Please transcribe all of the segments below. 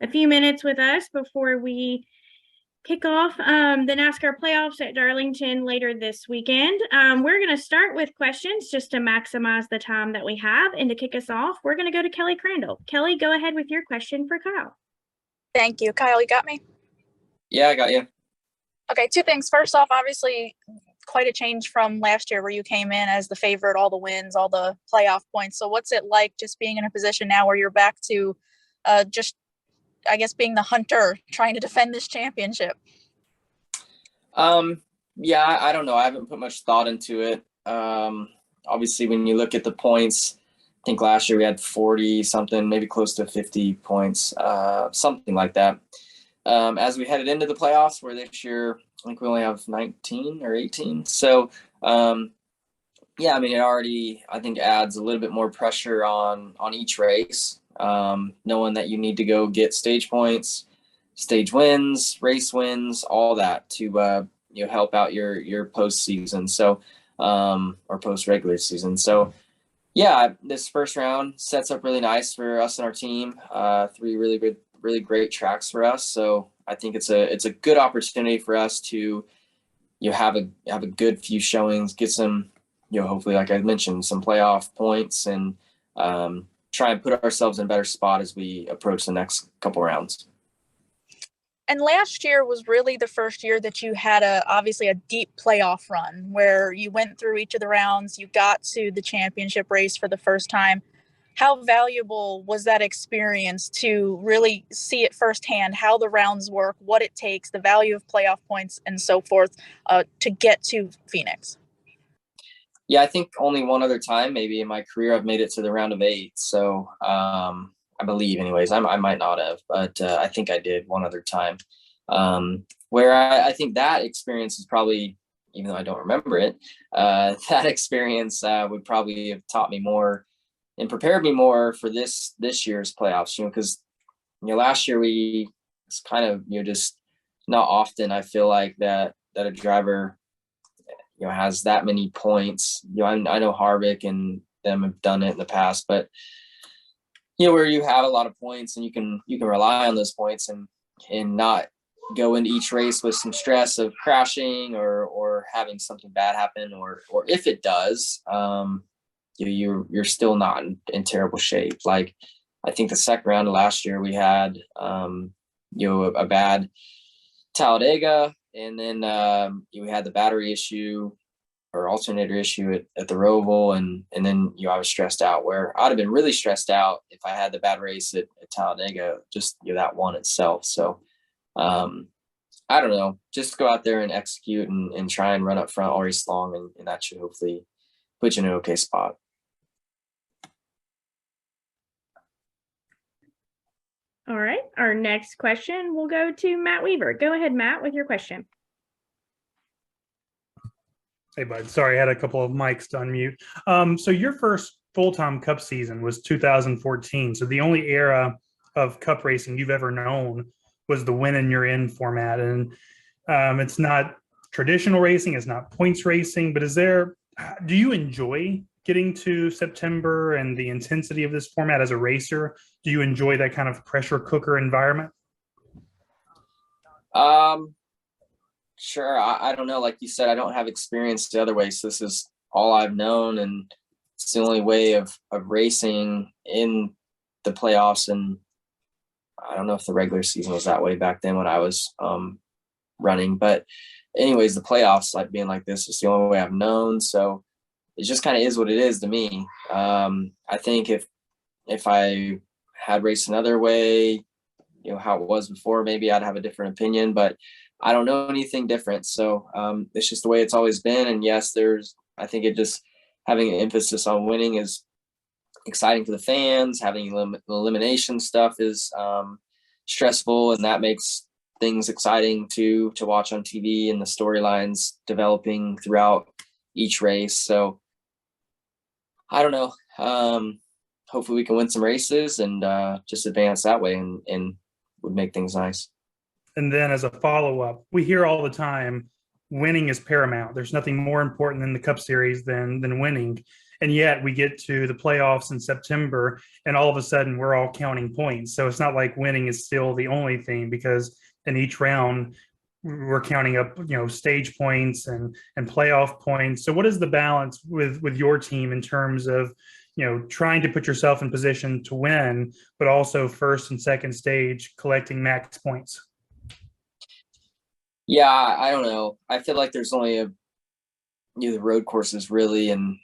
a few minutes with us before we kick off the NASCAR playoffs at Darlington later this weekend. We're going to start with questions just to maximize the time that we have. And to kick us off, we're going to go to Kelly Crandall. Kelly, go ahead with your question for Kyle. Thank you. Kyle, you got me? Yeah, I got you. Okay, two things. First off, obviously, quite a change from last year where you came in as the favorite, all the wins, all the playoff points. So what's it like just being in a position now where you're back to just, I guess, being the hunter trying to defend this championship? Yeah, I don't know. I haven't put much thought into it. Obviously, when you look at the points, I think last year we had 40 something, maybe close to 50 points, something like that. As we headed into the playoffs, where this year I think we only have 19 or 18. So, yeah, I mean, it already, I think, adds a little bit more pressure on each race, knowing that you need to go get stage points, stage wins, race wins, all that to help out your postseason. So, or post regular season. So, yeah, this first round sets up really nice for us and our team. Three really great tracks for us. So I think it's a good opportunity for us to have a good few showings, get some, hopefully, like I mentioned, some playoff points, and try and put ourselves in a better spot as we approach the next couple rounds. And last year was really the first year that you had obviously a deep playoff run where you went through each of the rounds, you got to the championship race for the first time. How valuable was that experience to really see it firsthand, how the rounds work, what it takes, the value of playoff points and so forth to get to Phoenix? Yeah, I think only one other time maybe in my career I've made it to the round of 8. So I believe anyways, I might not have, but I think I did one other time, where I think that experience is probably, even though I don't remember it, that experience would probably have taught me more and prepared me more for this year's playoffs, because last year it's kind of just not often I feel like that a driver has that many points. I know Harvick and them have done it in the past, but where you have a lot of points and you can rely on those points and not go into each race with some stress of crashing or having something bad happen, or if it does, you're still not in terrible shape. Like I think the second round of last year we had a bad Talladega, and then we had the battery issue or alternator issue at the Roval, and then I was stressed out, where I'd have been really stressed out if I had the bad race at Talladega, just that one itself. So I don't know, just go out there and execute and try and run up front all race long, and that should hopefully put you in an okay spot. All right, our next question will go to Matt Weaver. Go ahead, Matt, with your question. Hey, bud. Sorry, I had a couple of mics to unmute. So your first full-time Cup season was 2014. So the only era of Cup racing you've ever known was the win and you're in format. And it's not traditional racing, it's not points racing, but do you enjoy getting to September and the intensity of this format as a racer? Do you enjoy that kind of pressure cooker environment? Sure. I don't know. Like you said, I don't have experience the other way. So this is all I've known, and it's the only way of racing in the playoffs. And I don't know if the regular season was that way back then when I was running, but anyways, the playoffs, like being like this, is the only way I've known. So it just kind of is what it is to me. I think if I had raced another way, how it was before, maybe I'd have a different opinion, but I don't know anything different. So it's just the way it's always been. And yes, I think it just having an emphasis on winning is exciting for the fans. Having elimination stuff is stressful, and that makes things exciting to watch on TV, and the storylines developing throughout each race. So I don't know. Hopefully we can win some races and just advance that way, and would make things nice. And then as a follow-up, we hear all the time, winning is paramount. There's nothing more important in the Cup Series than winning. And yet we get to the playoffs in September, and all of a sudden we're all counting points. So it's not like winning is still the only thing, because in each round we're counting up, stage points and playoff points. So what is the balance with your team in terms of, trying to put yourself in position to win, but also first and second stage collecting max points? Yeah, I don't know. I feel like there's only the road courses really, and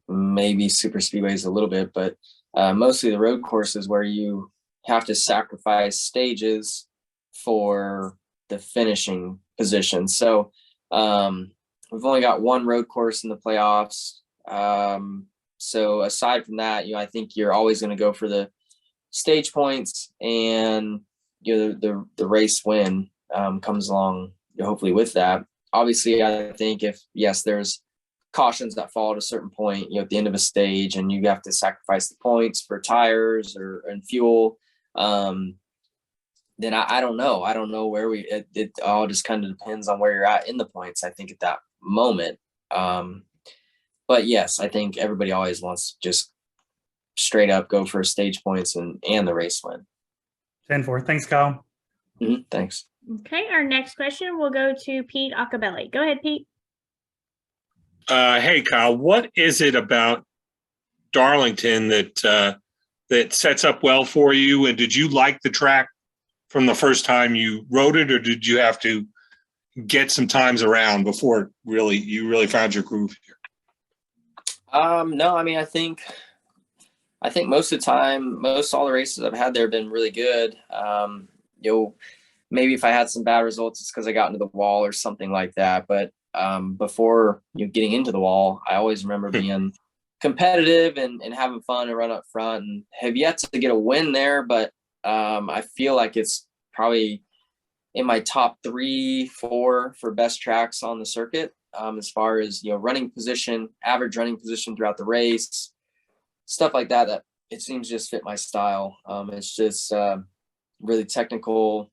maybe super speedways a little bit, but mostly the road courses where you have to sacrifice stages for the finishing position. So we've only got one road course in the playoffs. So aside from that, I think you're always going to go for the stage points, and the race win comes along hopefully with that. Obviously, I think if there's cautions that fall at a certain point, at the end of a stage, and you have to sacrifice the points for tires and fuel, then I don't know. I don't know where it all just kind of depends on where you're at in the points, I think, at that moment. But yes, I think everybody always wants to just straight up go for stage points and the race win. 10-4. Thanks, Kyle. Thanks. Okay, our next question will go to Pete Acabelli. Go ahead, Pete. Hey, Kyle, what is it about Darlington that sets up well for you? And did you like the track from the first time you rode it, or did you have to get some times around before you really found your groove here? No, I mean, I think most of the time, all the races I've had there have been really good. Maybe if I had some bad results, it's because I got into the wall or something like that. But before getting into the wall, I always remember being competitive and having fun and run up front, and have yet to get a win there. But I feel like it's probably in my top 3-4 for best tracks on the circuit, as far as running position, average running position throughout the race, stuff like that it seems just fit my style. It's just really technical.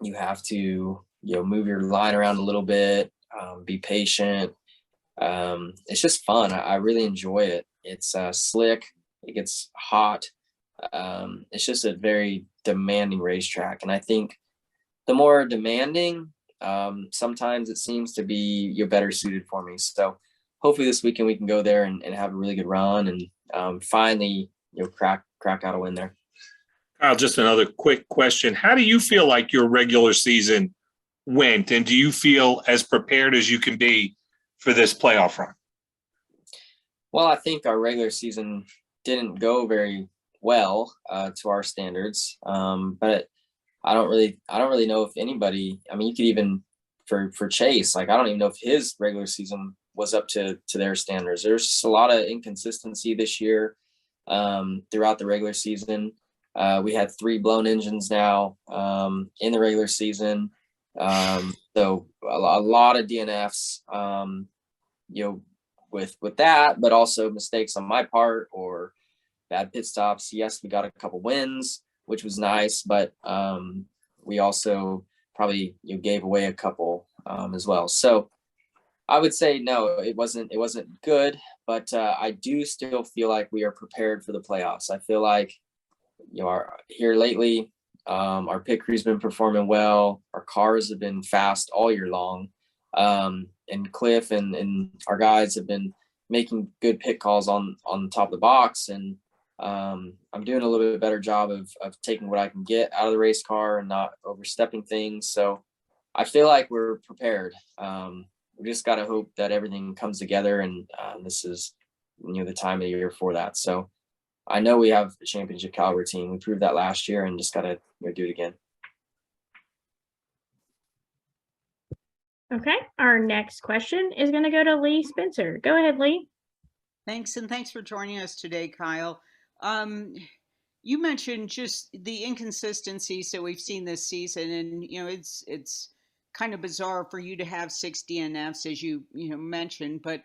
You have to move your line around a little bit, be patient. It's just fun. I really enjoy it. It's slick. It gets hot. It's just a very demanding racetrack, and I think the more demanding, sometimes it seems to be better suited for me. So hopefully this weekend we can go there and have a really good run, and finally crack out a win there. Kyle, just another quick question. How do you feel like your regular season went, and do you feel as prepared as you can be for this playoff run? Well, I think our regular season didn't go very well to our standards, but I don't really know if anybody. I mean, you could even for Chase, like I don't even know if his regular season was up to their standards. There's just a lot of inconsistency this year throughout the regular season. We had 3 blown engines now in the regular season. So a lot of DNFs, with that, but also mistakes on my part or bad pit stops. Yes, we got a couple wins, which was nice, but we also probably gave away a couple as well. So I would say no, it wasn't good, but I do still feel like we are prepared for the playoffs. I feel like here lately, our pit crew's been performing well. Our cars have been fast all year long, and Cliff and our guys have been making good pit calls on the top of the box, and I'm doing a little bit better job of taking what I can get out of the race car and not overstepping things. So I feel like we're prepared. We just got to hope that everything comes together, and this is the time of the year for that. So I know we have a championship caliber team. We proved that last year, and just got to do it again. Okay, our next question is going to go to Lee Spencer. Go ahead, Lee. Thanks, and thanks for joining us today, Kyle. You mentioned just the inconsistencies that we've seen this season, and it's kind of bizarre for you to have 6 DNFs, as you mentioned. But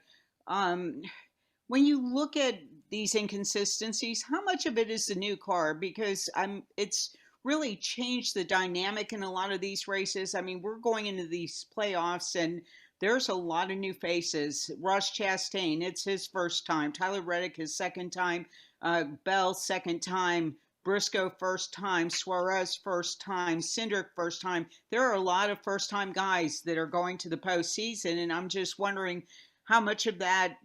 when you look at these inconsistencies, how much of it is the new car? Because it's really changed the dynamic in a lot of these races. I mean, we're going into these playoffs, and there's a lot of new faces. Ross Chastain, it's his first time. Tyler Reddick, his second time. Bell, second time. Briscoe, first time. Suarez, first time. Cindric, first time. There are a lot of first time guys that are going to the postseason, and I'm just wondering how much of that,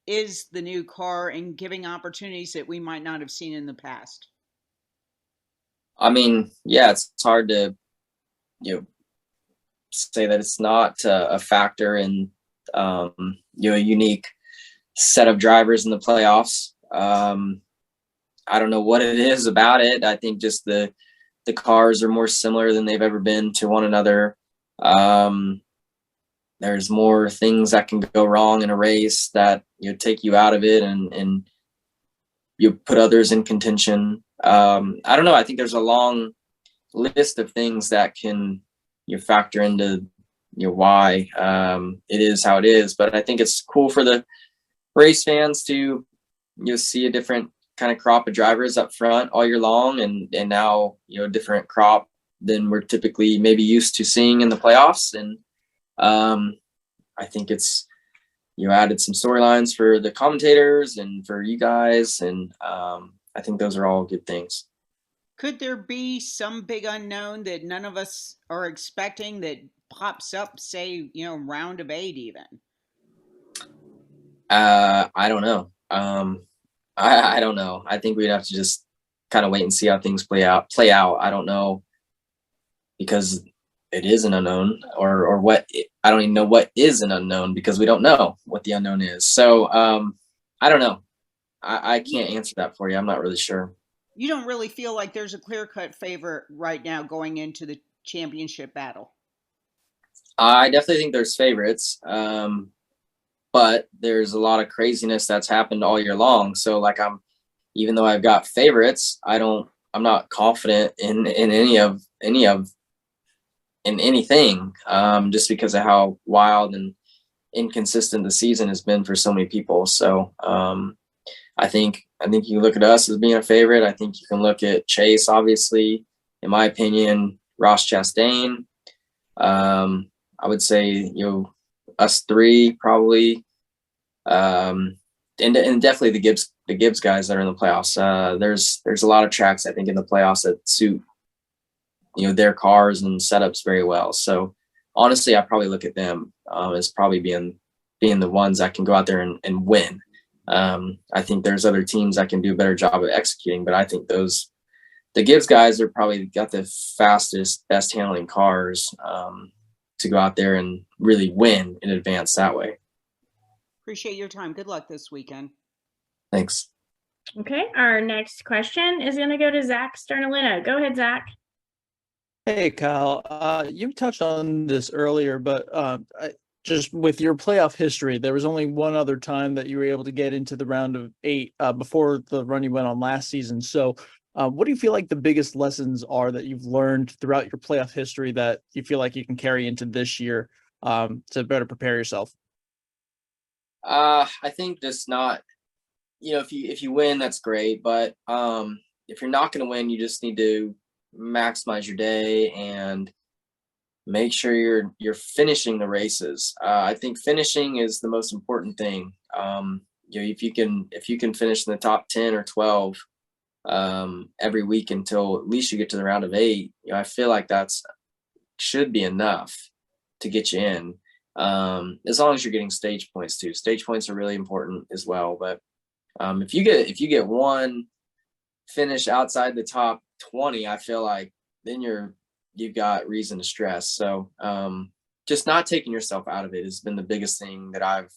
is the new car and giving opportunities that we might not have seen in the past. I mean, yeah, it's hard to, say that it's not a factor in, a unique set of drivers in the playoffs. I don't know what it is about it. I think just the cars are more similar than they've ever been to one another. There's more things that can go wrong in a race that take you out of it and you put others in contention. I don't know. I think there's a long list of things that can factor into why it is how it is. But I think it's cool for the race fans to see a different kind of crop of drivers up front all year long, and now a different crop than we're typically maybe used to seeing in the playoffs. And I think it's added some storylines for the commentators and for you guys, and I think those are all good things. Could there be some big unknown that none of us are expecting that pops up, say, round of 8 even? I don't know. I don't know. I think we'd have to just kind of wait and see how things play out. I don't know, because it is an unknown, or what. I don't even know what is an unknown, because we don't know what the unknown is. So I don't know. I can't answer that for you. I'm not really sure. You don't really feel like there's a clear-cut favorite right now going into the championship battle? I definitely think there's favorites. But there's a lot of craziness that's happened all year long. So even though I've got favorites, I'm not confident in anything, just because of how wild and inconsistent the season has been for so many people. So I think you look at us as being a favorite. I think you can look at Chase, obviously, in my opinion, Ross Chastain. I would say, us three probably, and definitely the Gibbs guys that are in the playoffs. There's a lot of tracks, I think, in the playoffs that suit their cars and setups very well. So honestly, I probably look at them as probably being the ones that can go out there and win. I think there's other teams that can do a better job of executing, but I think the Gibbs guys are probably got the fastest, best handling cars to go out there and really win in advance that way. Appreciate your time. Good luck this weekend. Thanks. Okay, our next question is going to go to Zach Sternalina. Go ahead, Zach. Hey, Kyle. You touched on this earlier, but just with your playoff history, there was only one other time that you were able to get into the round of 8 before the run you went on last season. So what do you feel like the biggest lessons are that you've learned throughout your playoff history that you feel like you can carry into this year to better prepare yourself? I think just not, if you win, that's great. But if you're not going to win, you just need to maximize your day and make sure you're finishing the races. I think finishing is the most important thing. If you can finish in the top 10 or 12 every week until at least you get to the round of 8, I feel like that's should be enough to get you in. As long as you're getting stage points too. Stage points are really important as well. But if you get one finish outside the top 20, I feel like then you've got reason to stress. So just not taking yourself out of it has been the biggest thing that I've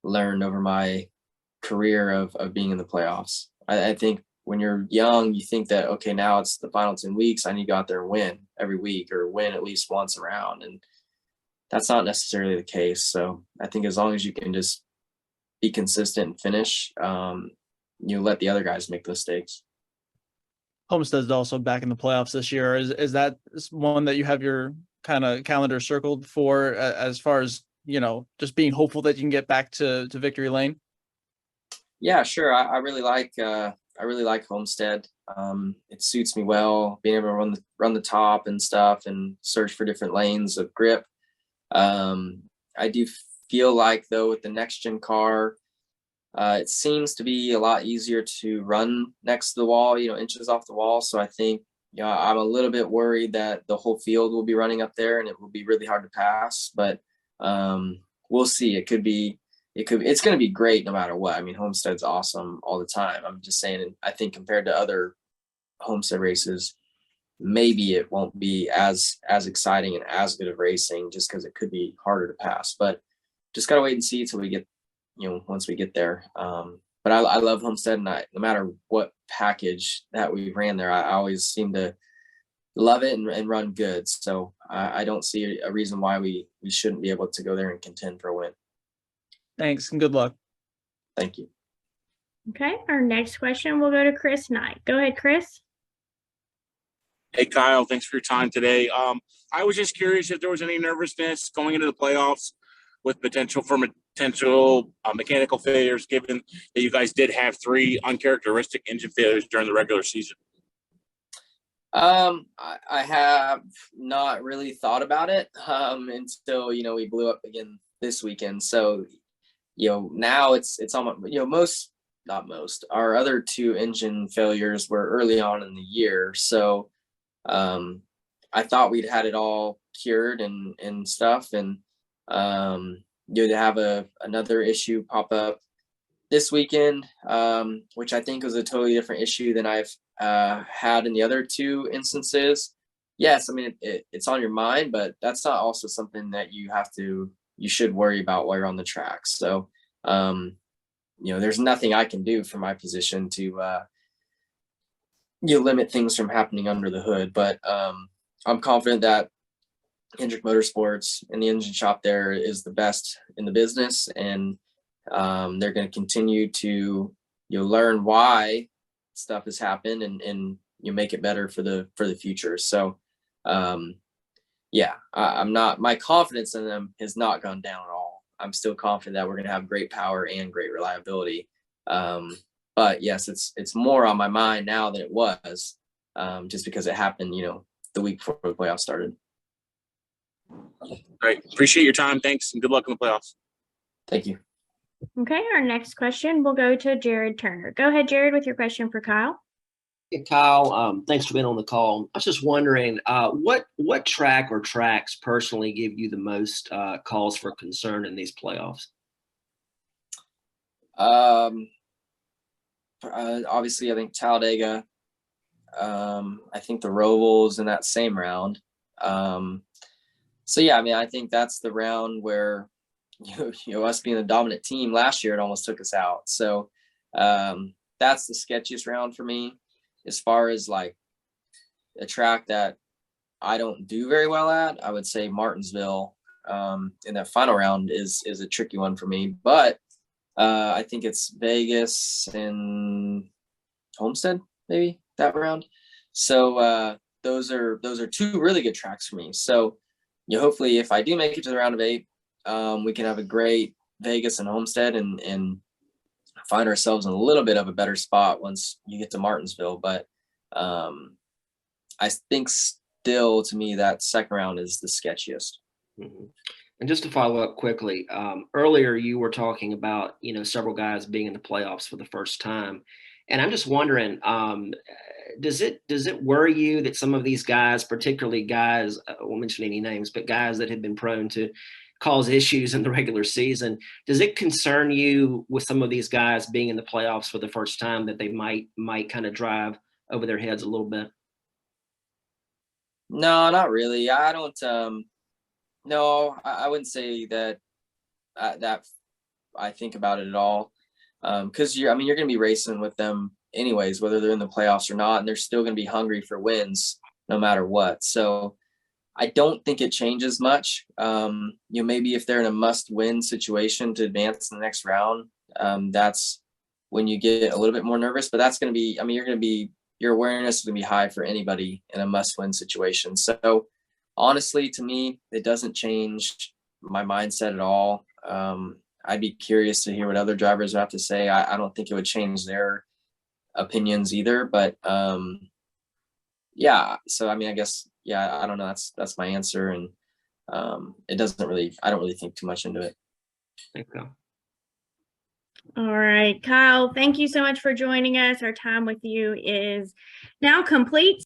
learned over my career of being in the playoffs. I think when you're young, you think that, okay, now it's the final 10 weeks. I need to go out there and win every week or win at least once around. And that's not necessarily the case. So I think as long as you can just be consistent and finish, you let the other guys make the mistakes. Homestead's also back in the playoffs this year. Is that one that you have your kind of calendar circled for as far as, just being hopeful that you can get back to victory lane? Yeah, sure. I really like Homestead. It suits me well, being able to run the top and stuff and search for different lanes of grip. I do feel like though with the next gen car, it seems to be a lot easier to run next to the wall, inches off the wall. So I think, I'm a little bit worried that the whole field will be running up there and it will be really hard to pass, but we'll see. It's going to be great no matter what. I mean, Homestead's awesome all the time. I'm just saying, I think compared to other Homestead races, maybe it won't be as exciting and as good of racing just because it could be harder to pass, but just got to wait and see till we get, once we get there. But I love Homestead, and no matter what package that we ran there, I always seem to love it and run good. So I don't see a reason why we shouldn't be able to go there and contend for a win. Thanks and good luck. Thank you. Okay, our next question will go to Chris Knight. Go ahead, Chris. Hey, Kyle, thanks for your time today. I was just curious if there was any nervousness going into the playoffs with potential mechanical failures, given that you guys did have 3 uncharacteristic engine failures during the regular season. I have not really thought about it until, we blew up again this weekend. So, now it's almost, not most, our other 2 engine failures were early on in the year. So, I thought we'd had it all cured and stuff. And, to have another issue pop up this weekend, which I think was a totally different issue than I've had in the other 2 instances. Yes, I mean, it's on your mind, but that's not also something that you should worry about while you're on the track. So, there's nothing I can do from my position to, limit things from happening under the hood. But I'm confident that Hendrick Motorsports and the engine shop there is the best in the business, and they're going to continue to learn why stuff has happened and make it better for the future. So I'm not, my confidence in them has not gone down at all. I'm still confident that we're going to have great power and great reliability. But yes, it's more on my mind now than it was, just because it happened the week before the playoffs started. Great. Appreciate your time. Thanks, and good luck in the playoffs. Thank you. Okay, our next question will go to Jared Turner. Go ahead, Jared, with your question for Kyle. Hey, Kyle, thanks for being on the call. I was just wondering, what track or tracks personally give you the most cause for concern in these playoffs? Obviously, I think Talladega. I think the Robles in that same round. So yeah, I mean, I think that's the round where us being the dominant team last year, it almost took us out. So that's the sketchiest round for me. As far as like a track that I don't do very well at, I would say Martinsville in that final round is a tricky one for me. But I think it's Vegas and Homestead, maybe that round. So those are 2 really good tracks for me. So hopefully if I do make it to the round of 8, we can have a great Vegas and Homestead and find ourselves in a little bit of a better spot once you get to Martinsville. But I think still, to me, that second round is the sketchiest. Mm-hmm. And just to follow up quickly, earlier you were talking about, several guys being in the playoffs for the first time. And I'm just wondering, does it worry you that some of these guys, particularly guys, I won't mention any names, but guys that have been prone to cause issues in the regular season, does it concern you with some of these guys being in the playoffs for the first time that they might kind of drive over their heads a little bit? No, not really. I don't. No, I wouldn't say that that I think about it at all. Because you're going to be racing with them anyways, whether they're in the playoffs or not, and they're still going to be hungry for wins no matter what. So I don't think it changes much. Maybe if they're in a must-win situation to advance in the next round, that's when you get a little bit more nervous. But that's going to be, your awareness is going to be high for anybody in a must-win situation. So honestly, to me, it doesn't change my mindset at all. I'd be curious to hear what other drivers have to say. I don't think it would change their opinions either. But yeah, so I guess, yeah, I don't know. That's my answer. And it doesn't really, I don't really think too much into it. Thank you. All right, Kyle, thank you so much for joining us. Our time with you is now complete.